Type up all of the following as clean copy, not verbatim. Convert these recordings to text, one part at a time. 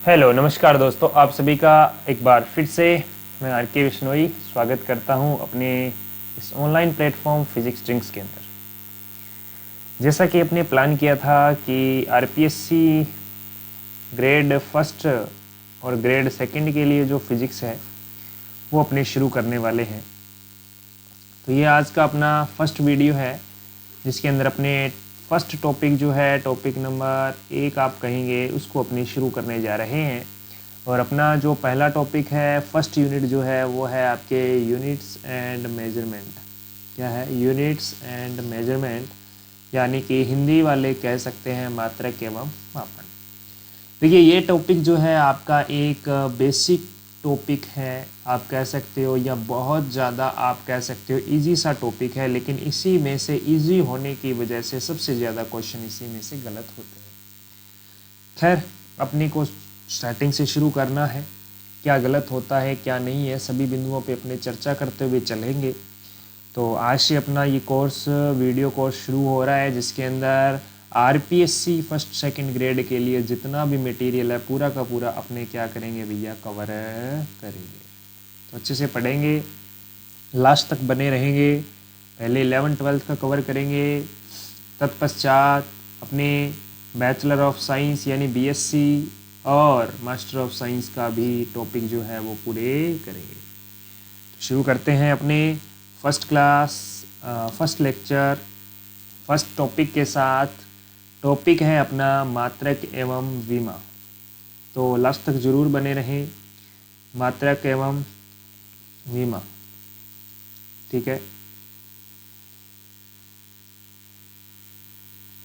Hello नमस्कार दोस्तों, आप सभी का एक बार फिर से मैं आर के विश्नोई स्वागत करता हूं अपने इस ऑनलाइन प्लेटफॉर्म फिजिक्स ड्रिंक्स के अंदर। जैसा कि अपने प्लान किया था कि आरपीएससी ग्रेड फर्स्ट और ग्रेड सेकंड के लिए जो फिज़िक्स है वो अपने शुरू करने वाले हैं। तो ये आज का अपना फर्स्ट वीडियो है जिसके अंदर अपने फर्स्ट टॉपिक जो है टॉपिक नंबर 1 आप कहेंगे उसको अपने शुरू करने जा रहे हैं। और अपना जो पहला टॉपिक है फर्स्ट यूनिट जो है वो है आपके यूनिट्स एंड मेजरमेंट। क्या है? यूनिट्स एंड मेजरमेंट, यानी कि हिंदी वाले कह सकते हैं मात्रक एवं मापन। देखिए ये टॉपिक जो है आपका एक बेसिक टॉपिक है आप कह सकते हो, या बहुत ज़्यादा आप कह सकते हो इजी सा टॉपिक है, लेकिन इसी में से इजी होने की वजह से सबसे ज़्यादा क्वेश्चन इसी में से गलत होते हैं। खैर अपने को स्टार्टिंग से शुरू करना है, क्या गलत होता है क्या नहीं है सभी बिंदुओं पे अपने चर्चा करते हुए चलेंगे। तो आज से अपना ये कोर्स वीडियो कोर्स शुरू हो रहा है जिसके अंदर आरपीएससी फर्स्ट सेकंड ग्रेड के लिए जितना भी मटेरियल है पूरा का पूरा अपने क्या करेंगे भैया, कवर करेंगे। तो अच्छे से पढ़ेंगे, लास्ट तक बने रहेंगे। पहले 11th-12th का कवर करेंगे, तत्पश्चात अपने बैचलर ऑफ साइंस यानी बीएससी और मास्टर ऑफ साइंस का भी टॉपिक जो है वो पूरे करेंगे। तो शुरू करते हैं अपने first class first lecture first topic के साथ। टॉपिक है अपना मात्रक एवं विमा। तो लास्ट तक जरूर बने रहें, मात्रक एवं विमा, ठीक है।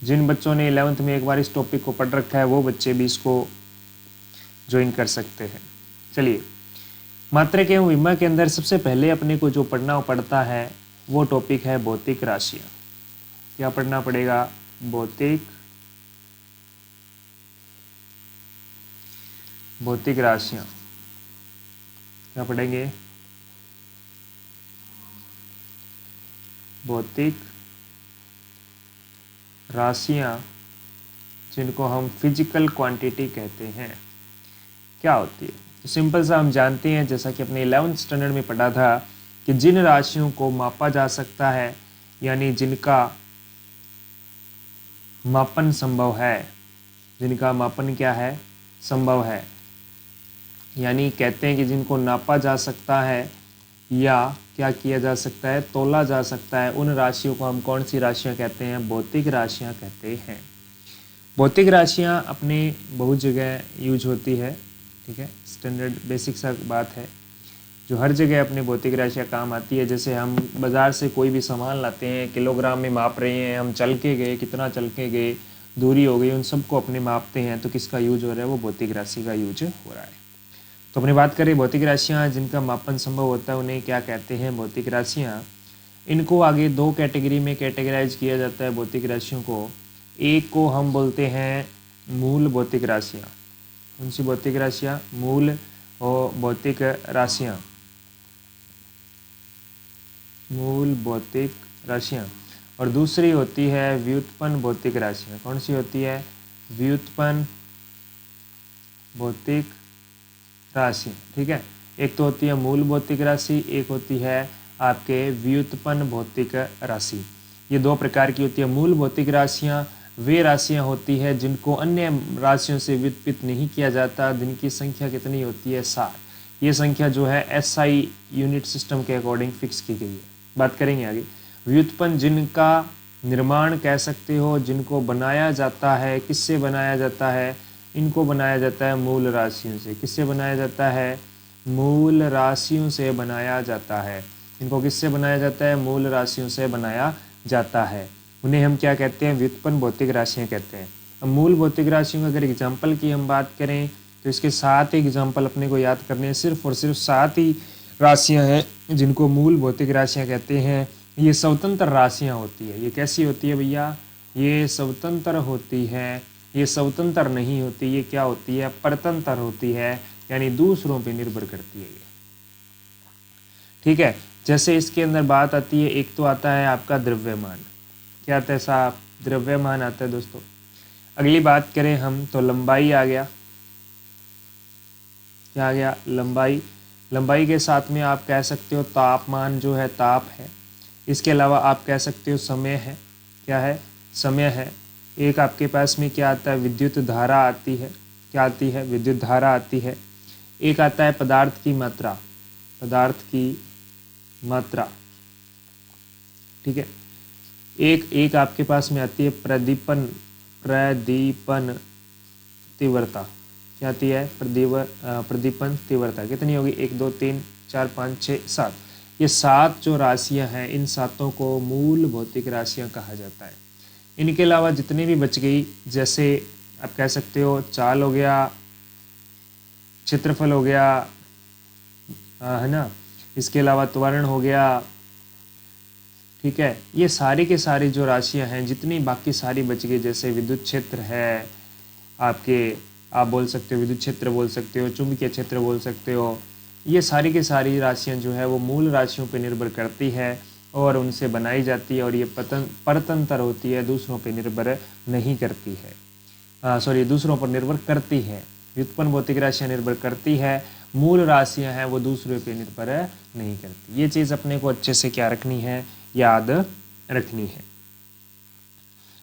जिन बच्चों ने 11th में एक बार इस टॉपिक को पढ़ रखा है वो बच्चे भी इसको ज्वाइन कर सकते हैं। चलिए, मात्रक एवं विमा के अंदर सबसे पहले अपने को जो पढ़ना पड़ता है वो टॉपिक है भौतिक राशियाँ। क्या पढ़ना पड़ेगा? भौतिक राशियाँ। क्या पढ़ेंगे? भौतिक राशियाँ, जिनको हम फिजिकल क्वांटिटी कहते हैं। क्या होती है? तो सिंपल सा हम जानते हैं, जैसा कि अपने 11th स्टैंडर्ड में पढ़ा था कि जिन राशियों को मापा जा सकता है यानी जिनका मापन संभव है, जिनका मापन क्या है? संभव है, यानी कहते हैं कि जिनको नापा जा सकता है या क्या किया जा सकता है, तोला जा सकता है, उन राशियों को हम कौन सी राशियां कहते हैं? भौतिक राशियां कहते हैं। भौतिक राशियां अपने बहुत जगह यूज होती है, ठीक है। स्टैंडर्ड बेसिक सा बात है जो हर जगह अपने भौतिक राशियां काम आती है। जैसे हम बाज़ार से कोई भी सामान लाते हैं, किलोग्राम में माप रहे हैं, हम चल के गए, कितना चल के गए, दूरी हो गई, उन सबको अपने मापते हैं, तो किसका यूज हो रहा है? वो भौतिक राशि का यूज हो रहा है। तो अपनी बात करें भौतिक राशियाँ जिनका मापन संभव होता है उन्हें क्या कहते हैं? भौतिक राशियाँ। इनको आगे दो कैटेगरी में कैटेगराइज किया जाता है भौतिक राशियों को। एक को हम बोलते हैं मूल भौतिक राशियाँ। कौन सी भौतिक राशियाँ? मूल और भौतिक राशियाँ, मूल भौतिक राशियाँ। और दूसरी होती है व्युत्पन्न भौतिक राशियाँ। कौन सी होती है? व्युत्पन्न भौतिक राशि, ठीक है। एक तो होती है मूल भौतिक राशि, एक होती है आपके व्युत्पन्न भौतिक राशि। ये दो प्रकार की होती है। मूल भौतिक राशियाँ वे राशियाँ होती है जिनको अन्य राशियों से व्युत्पन्न नहीं किया जाता, जिनकी संख्या कितनी होती है? 7। ये संख्या जो है एसआई यूनिट सिस्टम के अकॉर्डिंग फिक्स की गई है। बात करेंगे आगे। व्युत्पन्न जिनका निर्माण कह सकते हो, जिनको बनाया जाता है, किससे बनाया जाता है? इनको बनाया जाता है मूल राशियों से। किससे बनाया जाता है? मूल राशियों से बनाया जाता है। इनको किससे बनाया जाता है? मूल राशियों से बनाया जाता है। उन्हें हम क्या कहते हैं? व्युत्पन्न भौतिक राशियाँ कहते हैं। अब मूल भौतिक राशियों की अगर एग्जाम्पल की हम बात करें तो इसके 7 एग्जाम्पल अपने को याद करने हैं। सिर्फ और सिर्फ 7 ही राशियाँ हैं जिनको मूल भौतिक राशियाँ कहते हैं। ये स्वतंत्र राशियाँ होती है। ये कैसी होती है भैया? ये स्वतंत्र होती है, ये स्वतंत्र नहीं होती। ये क्या होती है? परतंत्र होती है, यानी दूसरों पे निर्भर करती है ये, ठीक है। जैसे इसके अंदर बात आती है, एक तो आता है आपका द्रव्यमान। क्या आता है साहब? द्रव्यमान आता है दोस्तों। अगली बात करें हम तो लंबाई आ गया, क्या आ गया, लंबाई। लंबाई के साथ में आप कह सकते हो तापमान जो है, ताप है। इसके अलावा आप कह सकते हो समय है, क्या है, समय है। एक आपके पास में क्या आता है, विद्युत धारा आती है, क्या आती है, विद्युत धारा आती है। एक आता है पदार्थ की मात्रा, पदार्थ की मात्रा, ठीक है। एक आपके पास में आती है प्रदीपन, प्रदीपन तीव्रता, क्या आती है, प्रदीपन तीव्रता। कितनी होगी, 1 2 3 4 5 6 7। ये 7 जो राशियां हैं, इन सातों को मूल भौतिक राशियां कहा जाता है। इनके अलावा जितनी भी बच गई, जैसे आप कह सकते हो चाल हो गया, क्षेत्रफल हो गया, है ना, इसके अलावा त्वरण हो गया, ठीक है। ये सारी के सारी जो राशियां हैं, जितनी बाकी सारी बच गई, जैसे विद्युत क्षेत्र है आपके, आप बोल सकते हो विद्युत क्षेत्र बोल सकते हो, चुंबकीय क्षेत्र बोल सकते हो। ये सारी की सारी राशियां जो है वो मूल राशियों पर निर्भर करती है और उनसे बनाई जाती है, और ये परतंत्र होती है, दूसरों पर निर्भर नहीं करती है। सॉरी, दूसरों पर निर्भर करती है। व्युत्पन्न भौतिक राशियां निर्भर करती है, मूल राशियां हैं वो दूसरों पर निर्भर नहीं करती। ये चीज़ अपने को अच्छे से क्या रखनी है, याद रखनी है,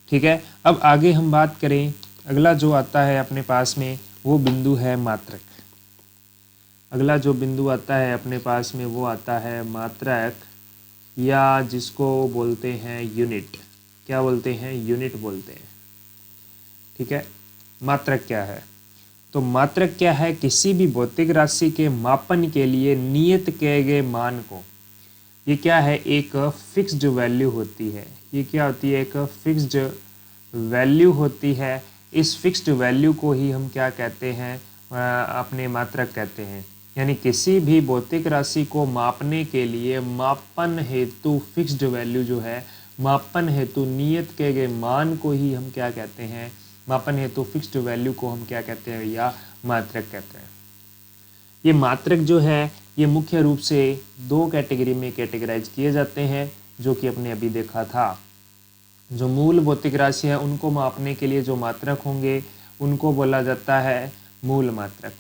ठीक है। अब आगे हम बात करें, अगला जो आता है अपने पास में वो बिंदु है मात्रक। अगला जो बिंदु आता है अपने पास में वो आता है मात्रक, या जिसको बोलते हैं यूनिट। क्या बोलते हैं, यूनिट बोलते हैं, ठीक है। मात्रक क्या है, तो मात्रक क्या है, किसी भी भौतिक राशि के मापन के लिए नियत किए गए मान को, ये क्या है, एक फिक्स्ड वैल्यू होती है। ये क्या होती है, एक फिक्स्ड वैल्यू होती है। इस फिक्स्ड वैल्यू को ही हम क्या कहते हैं, अपने मात्रक कहते हैं। यानी किसी भी भौतिक राशि को मापने के लिए मापन हेतु फिक्स्ड वैल्यू जो है, मापन हेतु नियत किए गए मान को ही हम क्या कहते हैं, मापन हेतु फिक्स्ड वैल्यू को हम क्या कहते हैं, या मात्रक कहते हैं। ये मात्रक जो है ये मुख्य रूप से 2 कैटेगरी में कैटेगराइज किए जाते हैं, जो कि अपने अभी देखा था। जो मूल भौतिक राशि है उनको मापने के लिए जो मात्रक होंगे उनको बोला जाता है मूल मात्रक।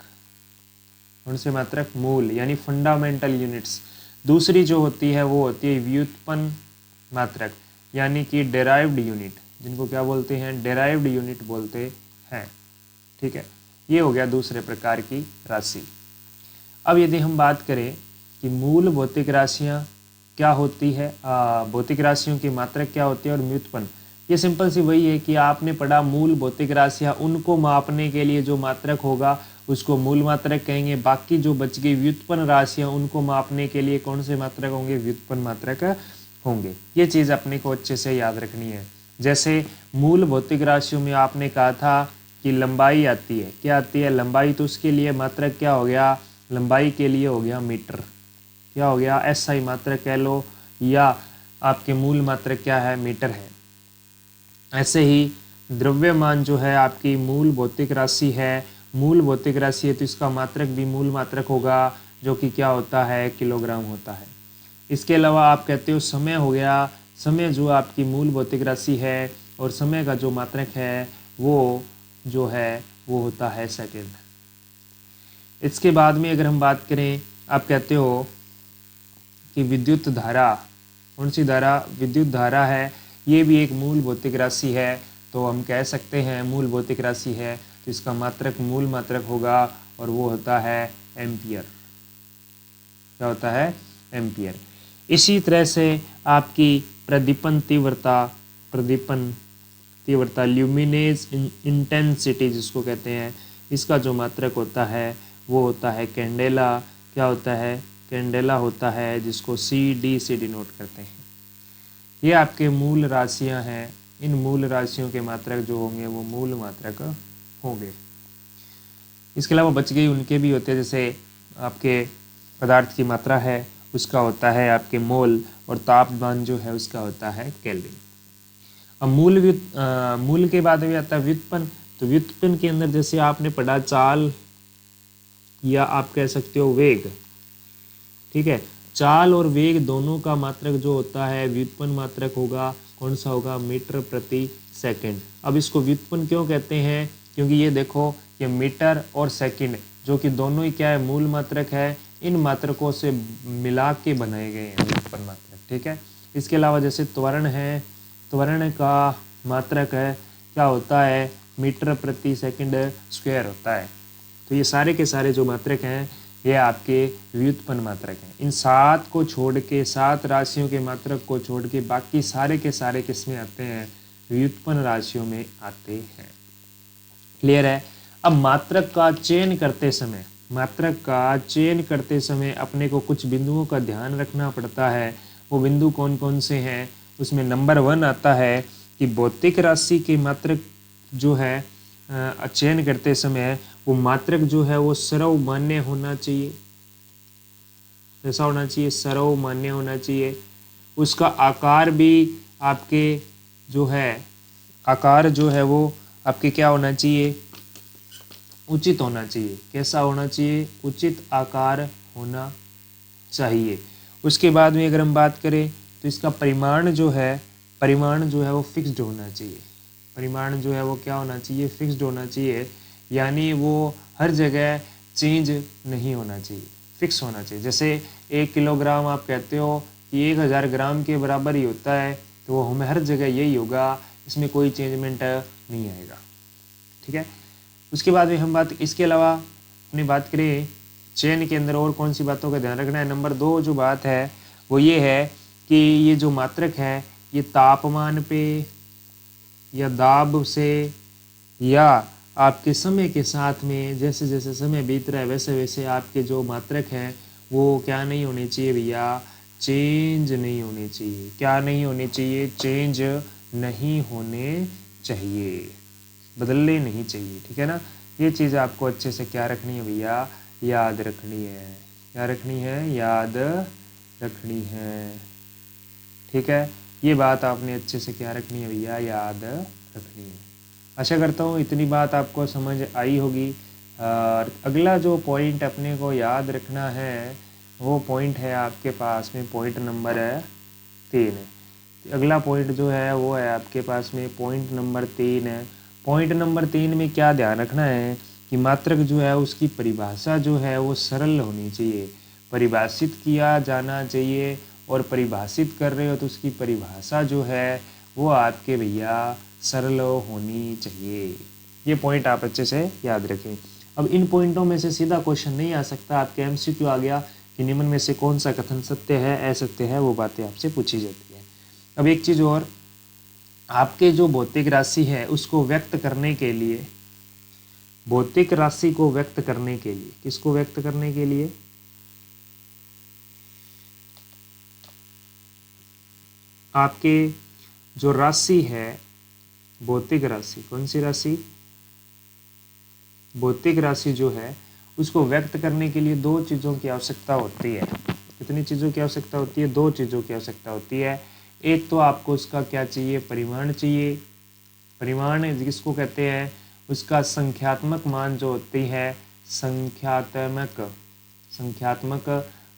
कौन से मात्रक, मूल, यानी फंडामेंटल यूनिट्स। दूसरी जो होती है वो होती है व्युत्पन्न मात्रक, यानी कि डेराइव्ड यूनिट, जिनको क्या बोलते हैं, डेराइव्ड यूनिट बोलते हैं, ठीक है। ये हो गया दूसरे प्रकार की राशि। अब यदि हम बात करें कि मूल भौतिक राशियाँ क्या होती है, भौतिक राशियों की मात्रक क्या होती है और व्युत्पन्न, ये सिंपल सी वही है कि आपने पढ़ा मूल भौतिक राशियाँ, उनको मापने के लिए जो मात्रक होगा उसको मूल मात्रक कहेंगे। बाकी जो बच गई व्युत्पन्न राशियाँ, उनको मापने के लिए कौन से मात्रक होंगे, व्युत्पन्न मात्रक होंगे। ये चीज़ अपने को अच्छे से याद रखनी है। जैसे मूल भौतिक राशियों में आपने कहा था कि लंबाई आती है, क्या आती है, लंबाई, तो उसके लिए मात्रक क्या हो गया, लंबाई के लिए हो गया मीटर, क्या हो गया, एसआई मात्रक कह लो, या आपके मूल मात्रक क्या है, मीटर है। ऐसे ही द्रव्यमान जो है आपकी मूल भौतिक राशि है, मूल भौतिक राशि है तो इसका मात्रक भी मूल मात्रक होगा, जो कि क्या होता है, किलोग्राम होता है। इसके अलावा आप कहते हो समय हो गया, समय जो आपकी मूल भौतिक राशि है, और समय का जो मात्रक है वो जो है वो होता है सेकेंड। इसके बाद में अगर हम बात करें, आप कहते हो कि विद्युत धारा, कौन सी धारा, विद्युत धारा है, ये भी एक मूल भौतिक राशि है, तो हम कह सकते हैं मूल भौतिक राशि है तो इसका मात्रक मूल मात्रक होगा, और वो होता है एम्पियर। क्या होता है, एम्पियर। इसी तरह से आपकी प्रदीपन तीव्रता, प्रदीपन तीव्रता, ल्यूमिनेज इंटेंसिटी जिसको कहते हैं, इसका जो मात्रक होता है वो होता है कैंडेला। क्या होता है, कैंडेला होता है, जिसको CD से डिनोट करते हैं। ये आपके मूल राशियां हैं। इन मूल राशियों के मात्रक जो होंगे वो मूल मात्रक होंगे। इसके अलावा बच गई उनके भी होते हैं, जैसे आपके पदार्थ की मात्रा है उसका होता है आपके मोल, और तापमान जो है उसका होता है केल्विन। अब मूल के बाद में आता है व्युत्पन्न। तो व्युत्पन्न के अंदर जैसे आपने पढ़ा चाल, या आप कह सकते हो वेग, ठीक है। चाल और वेग दोनों का मात्रक जो होता है व्युत्पन्न मात्रक होगा, कौन सा होगा, मीटर प्रति सेकंड। अब इसको व्युत्पन्न क्यों कहते हैं, क्योंकि ये देखो, ये मीटर और सेकंड जो कि दोनों ही क्या है, मूल मात्रक है। इन मात्रकों से मिला के बनाए गए हैं व्युत्पन्न मात्रक, ठीक है। इसके अलावा जैसे त्वरण है, त्वरण का मात्रक है क्या होता है, मीटर प्रति सेकंड स्क्वायर होता है। तो ये सारे के सारे जो मात्रक हैं ये आपके व्युत्पन्न मात्रक हैं। इन 7 को छोड़ के, 7 राशियों के मात्रक को छोड़ के बाकी सारे के सारे किस में आते हैं, व्युत्पन्न राशियों में आते हैं। क्लियर है। अब मात्रक का चयन करते समय, मात्रक का चयन करते समय अपने को कुछ बिंदुओं का ध्यान रखना पड़ता है। वो बिंदु कौन कौन से हैं, उसमें नंबर 1 आता है कि भौतिक राशि के मात्रक जो है चयन करते समय वो मात्रक जो है वो सर्वमान्य होना चाहिए। कैसा होना चाहिए, सर्वमान्य होना चाहिए। उसका आकार भी आपके जो है, आकार जो है वो आपके क्या होना चाहिए, उचित होना चाहिए। कैसा होना चाहिए, उचित आकार होना चाहिए। उसके बाद में अगर हम बात करें तो इसका परिमाण जो है, परिमाण जो है वो फिक्स्ड होना चाहिए। परिमाण जो है वो क्या होना चाहिए, फिक्स्ड होना चाहिए, यानी वो हर जगह चेंज नहीं होना चाहिए, फिक्स होना चाहिए। जैसे 1 किलोग्राम आप कहते हो कि 1000 ग्राम के बराबर ही होता है, तो वो हमें हर जगह यही होगा, इसमें कोई चेंजमेंट नहीं आएगा, ठीक है। उसके बाद में हम बात, इसके अलावा अपनी बात करें चयन के अंदर और कौन सी बातों का ध्यान रखना है। नंबर 2 जो बात है वो ये है कि ये जो मात्रक है ये तापमान पे या दाब से या आपके समय के साथ में, जैसे जैसे समय बीत रहा है वैसे वैसे आपके जो मात्रक हैं वो क्या नहीं होने चाहिए भैया, चेंज नहीं होने चाहिए। क्या नहीं होने चाहिए, चेंज नहीं होने चाहिए, बदलने नहीं चाहिए, ठीक है ना। ये चीज़ आपको अच्छे से क्या रखनी है भैया, याद रखनी है। क्या रखनी है, याद रखनी है, ठीक है। ये बात आपने अच्छे से क्या रखनी है भैया, याद रखनी है। आशा करता हूँ इतनी बात आपको समझ आई होगी। और अगला जो पॉइंट अपने को याद रखना है वो पॉइंट है आपके पास में, पॉइंट नंबर 3 है। अगला पॉइंट जो है वो है आपके पास में पॉइंट नंबर 3 है। पॉइंट नंबर 3 में क्या ध्यान रखना है कि मात्रक जो है उसकी परिभाषा जो है वो सरल होनी चाहिए, परिभाषित किया जाना चाहिए। और परिभाषित कर रहे हो तो उसकी परिभाषा जो है वो आपके भैया सरल होनी चाहिए। ये पॉइंट आप अच्छे से याद रखें। अब इन पॉइंटों में से सीधा क्वेश्चन नहीं आ सकता, आपके एमसीक्यू आ गया कि निम्न में से कौन सा कथन सत्य है, असत्य है, वो बातें आपसे पूछी जाती है। अब एक चीज़ और, आपके जो भौतिक राशि है उसको व्यक्त करने के लिए, भौतिक राशि को व्यक्त करने के लिए, किसको व्यक्त करने के लिए, आपके जो राशि है, भौतिक राशि, कौन सी राशि, भौतिक राशि जो है उसको व्यक्त करने के लिए 2 चीज़ों की आवश्यकता होती है। कितनी चीज़ों की आवश्यकता होती है, 2 चीज़ों की आवश्यकता होती है। एक तो आपको उसका क्या चाहिए, परिमाण चाहिए। परिमाण जिसको कहते हैं उसका संख्यात्मक मान जो होती है, संख्यात्मक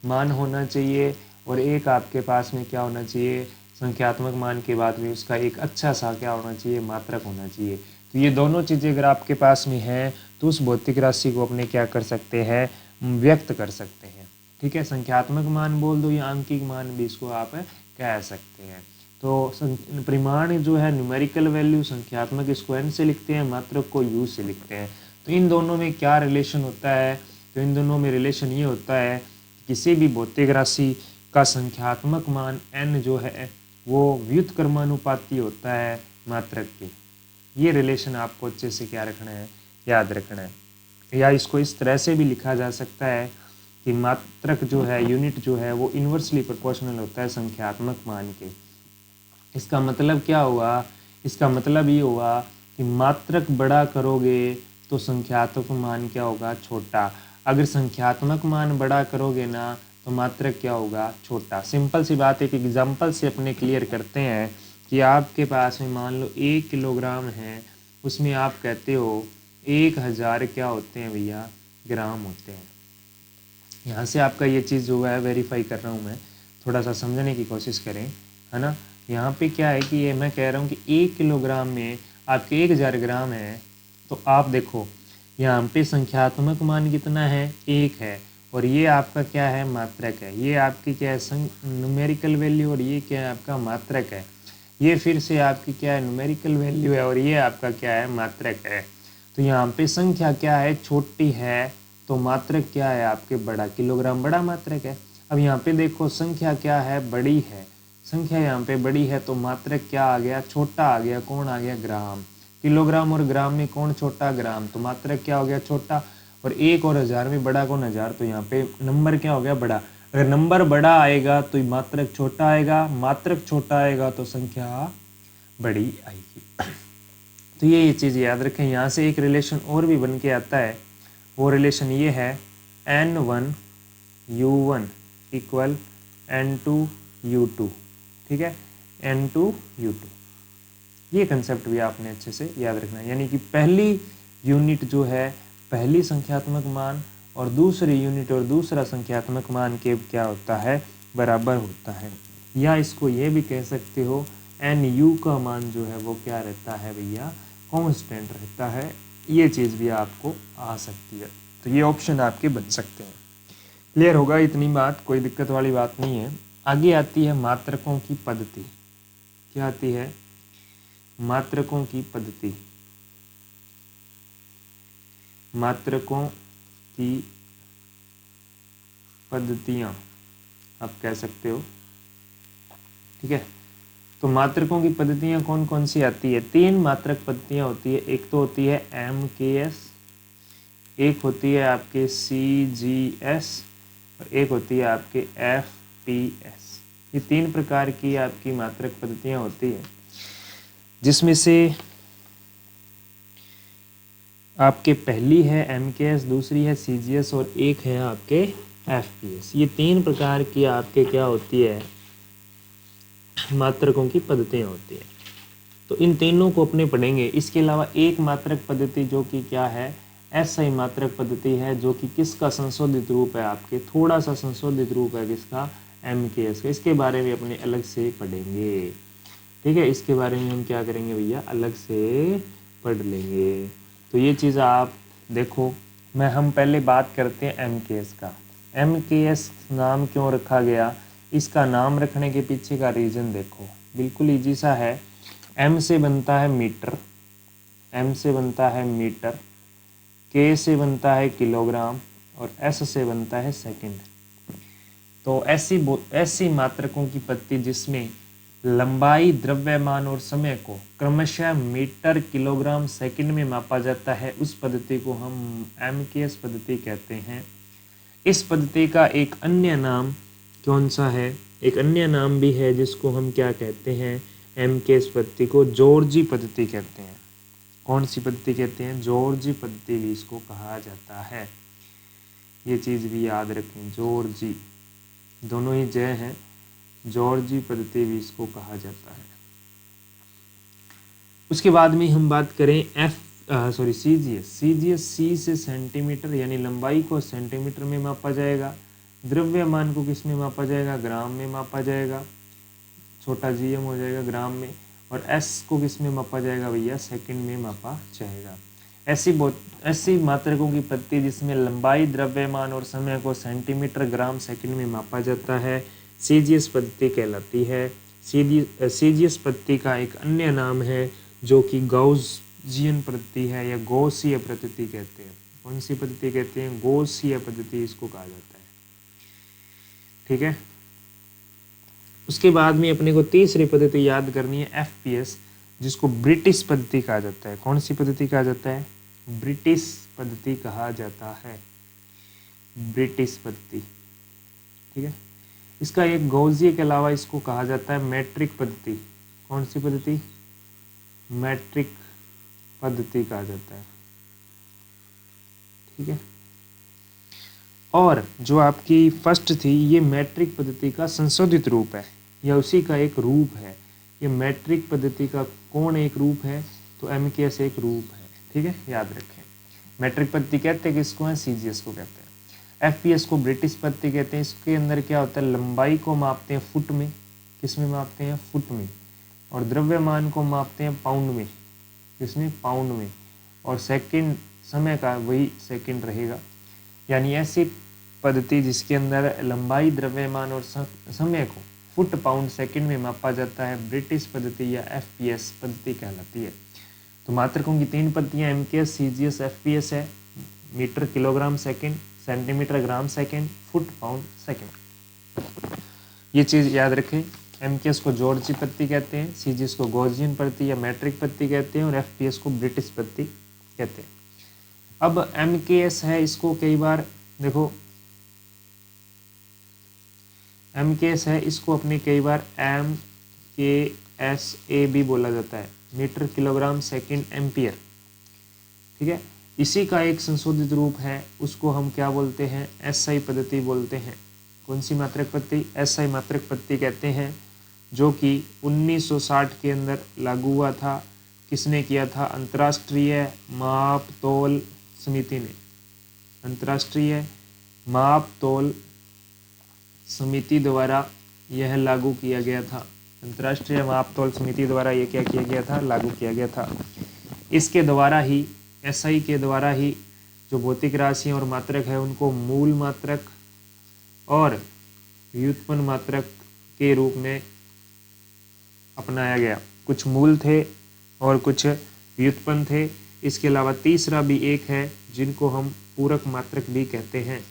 मान होना चाहिए। और एक आपके पास में क्या होना चाहिए, संख्यात्मक मान के बाद में उसका एक अच्छा सा क्या होना चाहिए, मात्रक होना चाहिए। तो ये दोनों चीज़ें अगर आपके पास में हैं तो उस भौतिक राशि को अपने क्या कर सकते हैं, व्यक्त कर सकते हैं, ठीक है। संख्यात्मक मान बोल दो या आंकिक मान भी इसको आप कह सकते हैं। तो परिमाण जो है न्यूमेरिकल वैल्यू, संख्यात्मक इसको n से लिखते हैं, मात्रक को u से लिखते हैं। तो इन दोनों में क्या रिलेशन होता है, तो इन दोनों में रिलेशन ये होता है कि किसी भी भौतिक राशि का संख्यात्मक मान n जो है वो व्युत्क्रमानुपाती होता है मात्रक के। ये रिलेशन आपको अच्छे से क्या रखना है, याद रखना है। या इसको इस तरह से भी लिखा जा सकता है कि मात्रक जो है, यूनिट जो है वो इन्वर्सली प्रोपोर्शनल होता है संख्यात्मक मान के। इसका मतलब क्या हुआ, इसका मतलब ये हुआ कि मात्रक बड़ा करोगे तो संख्यात्मक मान क्या होगा, छोटा। अगर संख्यात्मक मान बड़ा करोगे ना तो मात्रक क्या होगा, छोटा। सिंपल सी बात, एक एग्जांपल से अपने क्लियर करते हैं कि आपके पास में मान लो 1 किलोग्राम है, उसमें आप कहते हो 1000 क्या होते हैं भैया, ग्राम होते हैं। यहाँ से आपका ये चीज़ जो है वेरीफाई कर रहा हूँ मैं, थोड़ा सा समझने की कोशिश करें, है ना। यहाँ पे क्या है कि ये मैं कह रहा हूँ कि 1 किलोग्राम में आपके 1000 ग्राम है। तो आप देखो यहाँ पे संख्यात्मक मान कितना है, 1 है, और ये आपका क्या है, मात्रक है। ये आपकी क्या है, न्यूमेरिकल वैल्यू, और ये क्या है आपका मात्रक है। ये फिर से आपकी क्या है, न्यूमेरिकल वैल्यू है, और ये आपका क्या है, मात्रक है। तो यहाँ पे संख्या क्या है, छोटी है, तो मात्रक क्या है आपके, बड़ा। किलोग्राम बड़ा मात्रक है। अब यहाँ पे देखो संख्या क्या है, बड़ी है, संख्या यहाँ पे बड़ी है, तो मात्रक क्या आ गया, छोटा आ गया। कौन आ गया, ग्राम। किलोग्राम और ग्राम में कौन छोटा, ग्राम, तो मात्रक क्या हो गया, छोटा। और 1 और 1000 में बड़ा कौन, 1000, तो यहाँ पे नंबर क्या हो गया, बड़ा। अगर नंबर बड़ा आएगा तो मात्रक छोटा आएगा, मात्रक छोटा आएगा तो संख्या बड़ी आएगी। तो ये चीज़ याद रखें। यहाँ से एक रिलेशन और भी बन के आता है, वो रिलेशन ये है, N1 U1 equal N2 U2, ठीक है, N2 U2। ये कंसेप्ट भी आपने अच्छे से याद रखना है। यानी कि पहली यूनिट जो है, पहली संख्यात्मक मान, और दूसरी यूनिट और दूसरा संख्यात्मक मान के क्या होता है, बराबर होता है। या इसको ये भी कह सकते हो, NU का मान जो है वो क्या रहता है भैया, कांस्टेंट रहता है। ये चीज़ भी आपको आ सकती है, तो ये ऑप्शन आपके बन सकते हैं। क्लियर होगा इतनी बात, कोई दिक्कत वाली बात नहीं है। आगे आती है मात्रकों की पद्धति। क्या आती है, मात्रकों की पद्धति। मात्रकों की पद्धतियाँ आप कह सकते हो, ठीक है। तो मात्रकों की पद्धतियाँ कौन कौन सी आती है, 3 मात्रक पद्धतियाँ होती है। एक तो होती है MKS, एक होती है आपके CGS, और एक होती है आपके FPS। ये 3 प्रकार की आपकी मात्रक पद्धतियाँ होती है, जिसमें से आपके पहली है MKS, दूसरी है CGS, और एक है आपके FPS। ये 3 प्रकार की आपके क्या होती है, मात्रकों की पद्धतियाँ होती है। तो इन तीनों को अपने पढ़ेंगे। इसके अलावा एक मात्रक पद्धति जो कि क्या है, SI मात्रक पद्धति है, जो कि किसका संशोधित रूप है, आपके थोड़ा सा संशोधित रूप है किसका, MKS का। इसके बारे में अपने अलग से पढ़ेंगे, ठीक है। इसके बारे में हम क्या करेंगे भैया, अलग से पढ़ लेंगे। तो ये चीज़ आप देखो, हम पहले बात करते हैं MKS का। MKS नाम क्यों रखा गया, इसका नाम रखने के पीछे का रीज़न देखो, बिल्कुल ईजी सा है। M से बनता है मीटर, M से बनता है मीटर, K से बनता है किलोग्राम, और S से बनता है सेकंड। तो ऐसी मात्रकों की पद्धति जिसमें लंबाई, द्रव्यमान और समय को क्रमशः मीटर, किलोग्राम, सेकंड में मापा जाता है, उस पद्धति को हम MKS पद्धति कहते हैं। इस पद्धति का एक अन्य नाम कौन सा है, एक अन्य नाम भी है जिसको हम क्या कहते हैं, MKS पद्धति को जॉर्जी पद्धति कहते हैं। कौन सी पद्धति कहते हैं, जॉर्जी पद्धति भी इसको कहा जाता है। ये चीज़ भी याद रखें, जॉर्जी, दोनों ही जय हैं, जॉर्जी पद्धति भी इसको कहा जाता है। उसके बाद में हम बात करें CGS। C से सेंटीमीटर, यानी लंबाई को सेंटीमीटर में मापा जाएगा, द्रव्यमान को किस में मापा जाएगा, ग्राम में मापा जाएगा, छोटा GM हो जाएगा ग्राम में, और S को किस में मापा जाएगा भैया, सेकंड में मापा जाएगा। ऐसी मात्रकों की पद्धति जिसमें लंबाई, द्रव्यमान और समय को सेंटीमीटर, ग्राम, सेकंड में मापा जाता है, CGS पद्धति कहलाती है। CGS पद्धति का एक अन्य नाम है जो कि गॉसियन पद्धति है, या गॉसीय पद्धति कहते हैं। कौन सी पद्धति कहते हैं, गॉसीय पद्धति इसको कहा जाता है, ठीक है। उसके बाद में अपने को तीसरी पद्धति याद करनी है, FPS, जिसको ब्रिटिश पद्धति कहा जाता है। कौन सी पद्धति कहा जाता है, ब्रिटिश पद्धति कहा जाता है, ब्रिटिश पद्धति, ठीक है। इसका एक गॉसिय के अलावा इसको कहा जाता है मैट्रिक पद्धति। कौन सी पद्धति, मैट्रिक पद्धति कहा जाता है, ठीक है। और जो आपकी फर्स्ट थी, ये मैट्रिक पद्धति का संशोधित रूप है, या उसी का एक रूप है। ये मैट्रिक पद्धति का कौन एक रूप है, तो MKS एक रूप है, ठीक है, याद रखें। मैट्रिक पद्धति कहते हैं किसको है, CGS को कहते हैं। FPS को ब्रिटिश पद्धति कहते हैं। इसके अंदर क्या होता है, लंबाई को मापते हैं फुट में, किस में मापते हैं, फुट में, और द्रव्यमान को मापते हैं पाउंड में, किसमें, पाउंड में, और समय का वही सेकंड रहेगा। यानी ऐसी पद्धति जिसके अंदर लंबाई, द्रव्यमान और समय को फुट पाउंड सेकंड में मापा जाता है ब्रिटिश पद्धति या एफपीएस पद्धति कहलाती है। तो मात्रकों की 3 पद्धतियाँ एमकेएस, सीजीएस, एफपीएस है। Metre kilogram second, centimetre gram second, foot pound second. ये चीज़ याद रखें। एमकेएस को जॉर्जी पद्धति कहते हैं, सीजीएस को गॉसियन पद्धति या मैट्रिक पद्धति कहते हैं और एफपीएस को ब्रिटिश पद्धति कहते हैं। अब एमकेएस है, इसको कई बार देखो एमकेएस है, इसको अपने कई बार एमकेएसए भी बोला जाता है, मीटर किलोग्राम सेकंड एम्पियर। ठीक है, इसी का एक संशोधित रूप है, उसको हम क्या बोलते हैं, एसआई पद्धति बोलते हैं। कौन सी मात्रक पद्धति? एसआई मात्रक पद्धति कहते हैं, जो कि 1960 के अंदर लागू हुआ था। किसने किया था? अंतर्राष्ट्रीय माप तोल समिति ने। अंतर्राष्ट्रीय माप तोल समिति द्वारा यह लागू किया गया था। अंतर्राष्ट्रीय माप तोल समिति द्वारा यह क्या किया गया था? लागू किया गया था। इसके द्वारा ही, एसआई के द्वारा ही जो भौतिक राशियाँ और मात्रक है उनको मूल मात्रक और व्युत्पन्न मात्रक के रूप में अपनाया गया। कुछ मूल थे और कुछ व्युत्पन्न थे। इसके अलावा तीसरा भी एक है जिनको हम पूरक मात्रक भी कहते हैं।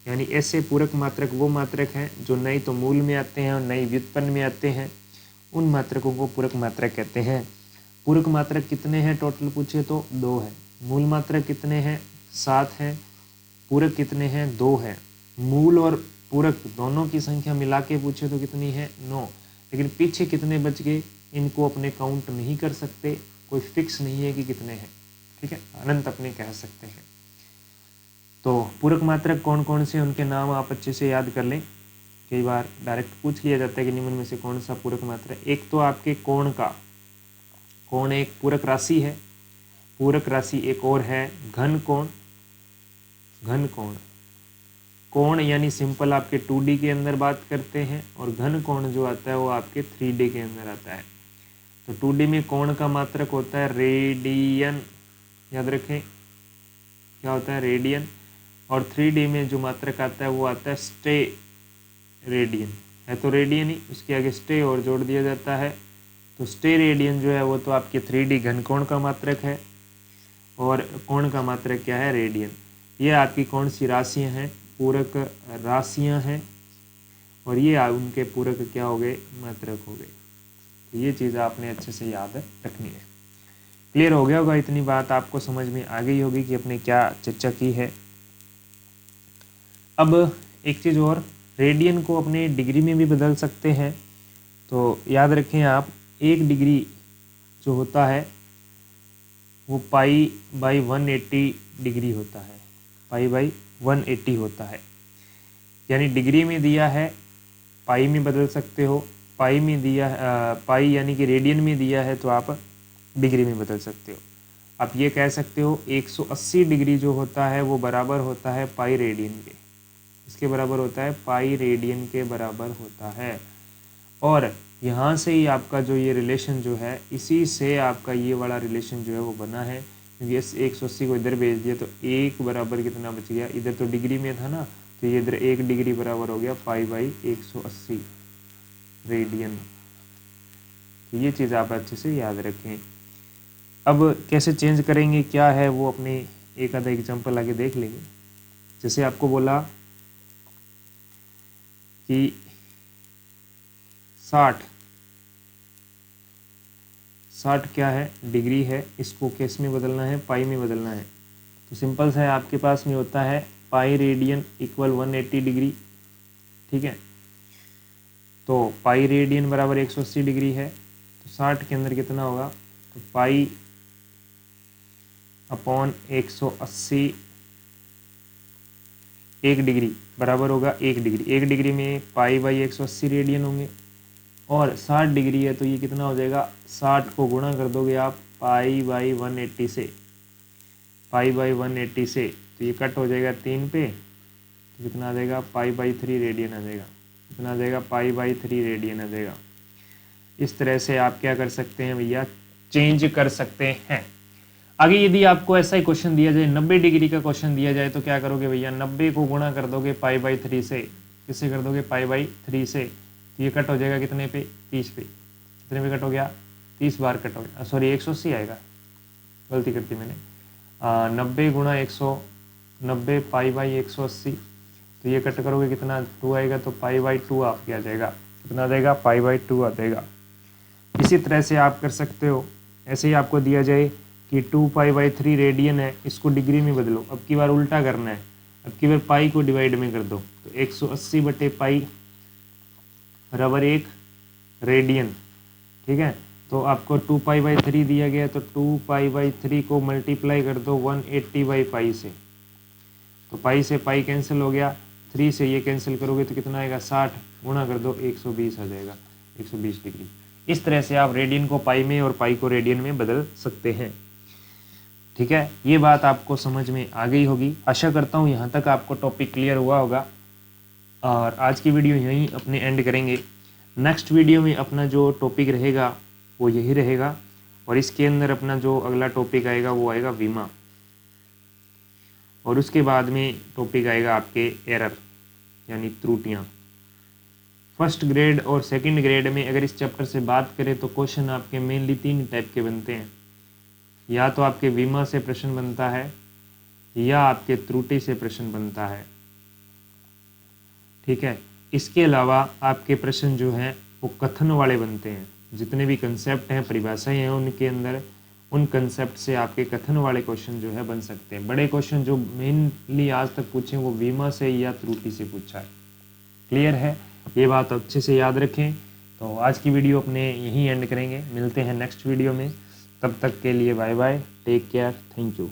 यानी ऐसे पूरक मात्रक वो मात्रक हैं जो नई तो मूल में आते हैं और नई व्युत्पन्न में आते हैं, उन मात्रकों को पूरक मात्रक कहते हैं। पूरक मात्रक कितने हैं टोटल पूछे तो 2 है। मूल मात्रक कितने हैं? 7 हैं। पूरक कितने हैं? 2 है। मूल और पूरक दोनों की संख्या मिला के पूछे तो कितनी है? 9। लेकिन पीछे कितने बच गए इनको अपने काउंट नहीं कर सकते, कोई फिक्स नहीं है कि कितने हैं। ठीक है, अनंत अपने कह सकते हैं। तो पूरक मात्रक कौन कौन से, उनके नाम आप अच्छे से याद कर लें। कई बार डायरेक्ट पूछ लिया जाता है कि निम्न में से कौन सा पूरक मात्रक। एक तो आपके कोण का, कोण एक पूरक राशि है। पूरक राशि एक और है घन कोण। घन कोण, कोण यानी सिंपल आपके 2D के अंदर बात करते हैं और घन कोण जो आता है वो आपके 3D के अंदर आता है। तो 2D में कोण का मात्रक होता है रेडियन, याद रखें क्या होता है? रेडियन। और 3D में जो मात्रक आता है वो आता है स्टे रेडियन। है तो रेडियन ही, उसके आगे स्टे और जोड़ दिया जाता है। तो स्टे रेडियन जो है वो तो आपके 3D घन कोण का मात्रक है और कोण का मात्रक क्या है? रेडियन। ये आपकी कौन सी राशियाँ हैं? पूरक राशियाँ हैं और ये उनके पूरक क्या हो गए? मात्रक हो गए। तो ये चीज़ आपने अच्छे से याद रखनी है। क्लियर हो गया होगा, इतनी बात आपको समझ में आ गई होगी कि अपने क्या चर्चा की है। अब एक चीज़ और, रेडियन को अपने डिग्री में भी बदल सकते हैं। तो याद रखें आप, 1 डिग्री जो होता है वो π/180 डिग्री होता है। π/180 होता है। यानी डिग्री में दिया है, पाई में बदल सकते हो। पाई में दिया पाई यानी कि रेडियन में दिया है तो आप डिग्री में बदल सकते हो। आप ये कह सकते हो 180 डिग्री जो होता है वो बराबर होता है पाई रेडियन के। इसके बराबर होता है, पाई रेडियन के बराबर होता है। और यहाँ से ही आपका जो ये रिलेशन जो है, इसी से आपका ये वाला रिलेशन जो है वो बना है। क्योंकि इस 180 को इधर भेज दिया तो 1 बराबर कितना बच गया? इधर तो डिग्री में था ना, तो ये इधर 1 डिग्री बराबर हो गया π/180 रेडियन। तो ये चीज़ आप अच्छे से याद रखें। अब कैसे चेंज करेंगे क्या है वो अपने एक आधा एग्जाम्पल आगे देख लेंगे। जैसे आपको बोला कि 60 क्या है? डिग्री है। इसको किस में बदलना है? पाई में बदलना है। तो सिंपल सा है, आपके पास में होता है पाई रेडियन इक्वल 180 डिग्री। ठीक है, तो पाई रेडियन बराबर 180 डिग्री है। तो 60 के अंदर कितना होगा? तो π/180 1 डिग्री बराबर होगा 1 डिग्री। 1 डिग्री में π/180 रेडियन होंगे और 60 डिग्री है तो ये कितना हो जाएगा? 60 को गुणा कर दोगे आप π/180 से, π/180 से, तो ये कट हो जाएगा 3 पे, तो कितना आ जाएगा? π/3 रेडियन आ जाएगा। कितना आ जाएगा? π/3 रेडियन आ जाएगा। इस तरह से आप क्या कर सकते हैं भैया? चेंज कर सकते हैं। आगे यदि आपको ऐसा ही क्वेश्चन दिया जाए, 90 डिग्री का क्वेश्चन दिया जाए, तो क्या करोगे भैया, 90 को गुणा कर दोगे π/3 से। किससे कर दोगे, π/3 से। तो ये कट हो जाएगा कितने पे, 30 पे। कितने पे कट हो गया, 30 बार कट हो गया, सॉरी 180 आएगा, गलती कर दी मैंने। 90 गुणा 190 π/180, तो ये कट करोगे कितना, 2 आएगा, तो π/2 आपके आ जाएगा। कितना आ जाएगा, π/2 आ जाएगा। इसी तरह से आप कर सकते हो। ऐसे ही आपको दिया जाए कि 2π/3 रेडियन है, इसको डिग्री में बदलो। अब की बार उल्टा करना है, अब की बार पाई को डिवाइड में कर दो, तो 180/π बराबर 1 रेडियन। ठीक है, तो आपको 2π/3 दिया गया, तो 2π/3 को मल्टीप्लाई कर दो 180/π से। तो पाई से पाई कैंसिल हो गया, 3 से ये कैंसिल करोगे तो कितना आएगा, 60 गुणा कर दो 120 आ जाएगा, 120 डिग्री। इस तरह से आप रेडियन को पाई में और पाई को रेडियन में बदल सकते हैं। ठीक है, ये बात आपको समझ में आ गई होगी। आशा करता हूँ यहाँ तक आपको टॉपिक क्लियर हुआ होगा, और आज की वीडियो यहीं अपने एंड करेंगे। नेक्स्ट वीडियो में अपना जो टॉपिक रहेगा वो यही रहेगा, और इसके अंदर अपना जो अगला टॉपिक आएगा वो आएगा बीमा, और उसके बाद में टॉपिक आएगा आपके एरर यानी त्रुटियाँ। फर्स्ट ग्रेड और सेकंड ग्रेड में अगर इस चैप्टर से बात करें तो क्वेश्चन आपके मेनली 3 टाइप के बनते हैं। या तो आपके बीमा से प्रश्न बनता है, या आपके त्रुटि से प्रश्न बनता है। ठीक है, इसके अलावा आपके प्रश्न जो हैं वो कथन वाले बनते हैं। जितने भी कंसेप्ट हैं, परिभाषाएं हैं उनके अंदर, उन कंसेप्ट से आपके कथन वाले क्वेश्चन जो है बन सकते हैं। बड़े क्वेश्चन जो मेनली आज तक पूछे वो बीमा से या त्रुटि से पूछा है। क्लियर है, ये बात अच्छे से याद रखें। तो आज की वीडियो अपने यहीं एंड करेंगे, मिलते हैं नेक्स्ट वीडियो में। तब तक के लिए bye bye, take care, thank you.